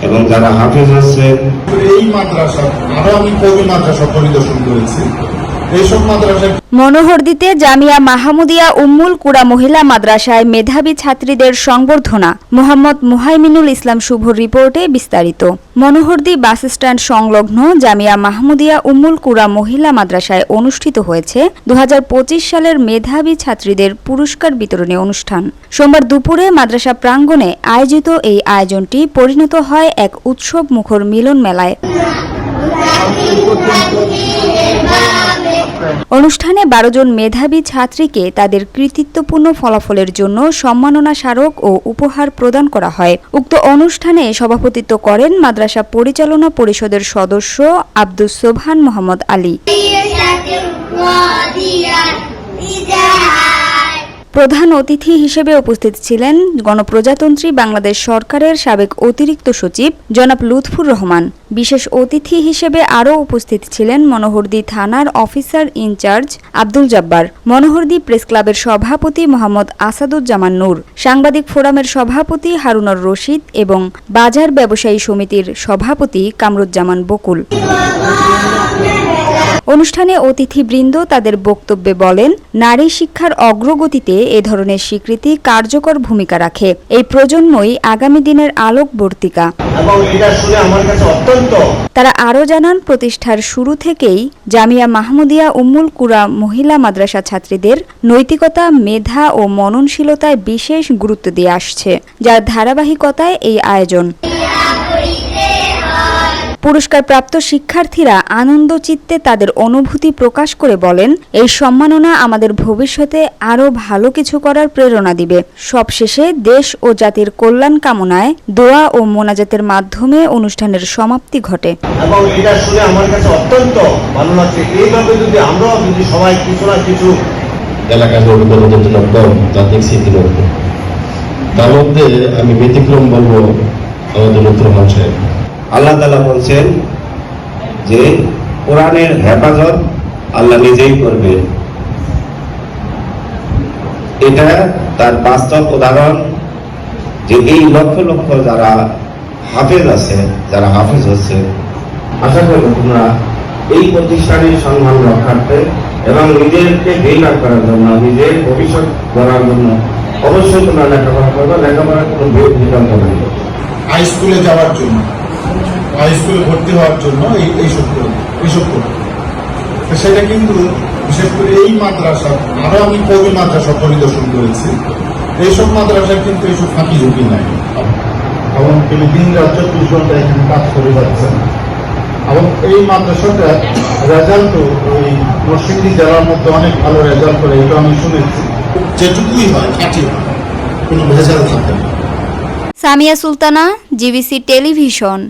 এবং যারা হাফেজ আছেন এই মাদ্রাসা আরো আমি কবি মাদ্রাসা পরিদর্শন করেছি। এইসব মাদ্রাসা মনোহরদীতে জামিয়া মাহমুদিয়া উম্মুল কুরা মহিলা মাদ্রাসায় মেধাবী ছাত্রীদের সংবর্ধনা। মোহাম্মদ মুহাইমিনুল ইসলাম শুভর রিপোর্টে বিস্তারিত। মনোহরদী বাসস্ট্যান্ড সংলগ্ন জামিয়া মাহমুদিয়া উম্মুল কুরা মহিলা মাদ্রাসায় অনুষ্ঠিত হয়েছে 2025 সালের মেধাবী ছাত্রীদের পুরস্কার বিতরণী অনুষ্ঠান। সোমবার দুপুরে মাদ্রাসা প্রাঙ্গণে আয়োজিত এই আয়োজনটি পরিণত হয় এক উৎসব মুখর মিলন মেলায়। অনুষ্ঠানে 12 জন মেধাবী ছাত্রীকে তাদের কৃতিত্বপূর্ণ ফলাফলের জন্য সম্মাননা স্মারক ও উপহার প্রদান করা হয়। উক্ত অনুষ্ঠানে সভাপতিত্ব করেন মাদ্রাসা পরিচালনা পরিষদের সদস্য আব্দুস সোবহান মোহাম্মদ আলী। প্রধান অতিথি হিসেবে উপস্থিত ছিলেন গণপ্রজাতন্ত্রী বাংলাদেশ সরকারের সাবেক অতিরিক্ত সচিব জনাব লুৎফুর রহমান। বিশেষ অতিথি হিসেবে আরও উপস্থিত ছিলেন মনোহরদী থানার officer in charge Abdul Jabbar, Monohardi press ক্লাবের সভাপতি মোহাম্মদ আসাদুজ্জামান নূর, সাংবাদিক ফোরামের সভাপতি হারুনুর রশিদ এবং বাজার ব্যবসায়ী সমিতির সভাপতি কামরুজ্জামান বকুল। অনুষ্ঠানে অতিথিবৃন্দ তাদের বক্তব্যে বলেন, নারী শিক্ষার অগ্রগতিতে এ ধরনের স্বীকৃতি কার্যকর ভূমিকা রাখে। এই প্রজন্মই আগামী দিনের আলোকবর্তিকা। তারা আরও জানান, প্রতিষ্ঠার শুরু থেকেই জামিয়া মাহমুদিয়া উম্মুল কুরা মহিলা মাদ্রাসা ছাত্রীদের নৈতিকতা, মেধা ও মননশীলতায় বিশেষ গুরুত্ব দিয়ে আসছে, যার ধারাবাহিকতায় এই আয়োজন। পুরস্কারপ্রাপ্ত শিক্ষার্থীরা আনন্দ চিত্তে তাদের অনুভূতি প্রকাশ করে বলেন, এই সম্মাননা আমাদের ভবিষ্যতে আরও ভালো কিছু করার প্রেরণা দিবে। সবশেষে দেশ ও জাতির কল্যাণ কামনায় দোয়া ও মোনাজাতের মাধ্যমে অনুষ্ঠানের সমাপ্তি ঘটে। এবং এটা শুনে আমার কাছে অত্যন্ত ভালো লাগছে। এইভাবে যদি আমরা সবাই কিছু না কিছু এলাকার তা দেখছি ইতিমধ্যে। তার মধ্যে আমি ব্যতিক্রম বলবো আমাদের লুৎফুর রহমান সাহেব। আল্লাহ তাআলা বলছেন যে কোরআনের হেফাজত আল্লাহ নিজেই করবে। এটা তার বাস্তব উদাহরণ যে এই লক্ষ লক্ষ যারা হাফেজ আছে, যারা হাফেজ হচ্ছে, আশা করি তোমরা এই প্রতিষ্ঠানের সম্মান রক্ষার্থে এবং নিজেদেরকে বেকার করার জন্য, নিজের ভবিষ্যৎ গড়ার জন্য অবশ্যই তোমরা লেখাপড়া করবে। লেখাপড়ার কোনো বিকল্প নেই। হাই স্কুলে যাওয়ার জন্য, হাই স্কুলে ভর্তি হওয়ার জন্য এইসব করবে। সেটা কিন্তু বিশেষ করে এই মাদ্রাসা আরো আমি কবি মাদ্রাসা পরিদর্শন করেছি। এইসব মাদ্রাসায় কিন্তু এইসব ফাঁকি ঝুঁকি নাই এবং তিনি দিন রাত 24 ঘন্টা এখানে কাজ করে যাচ্ছেন। এবং এই মাদ্রাসাটা রেজাল্ট ওই নরসিংদী জেলার মধ্যে অনেক ভালো রেজাল্ট করে, এটা আমি শুনেছি। যেটুকুই হয় খাঁটি হয়, কোনো ভেজাল থাকে না। Samia Sultana, GBC television.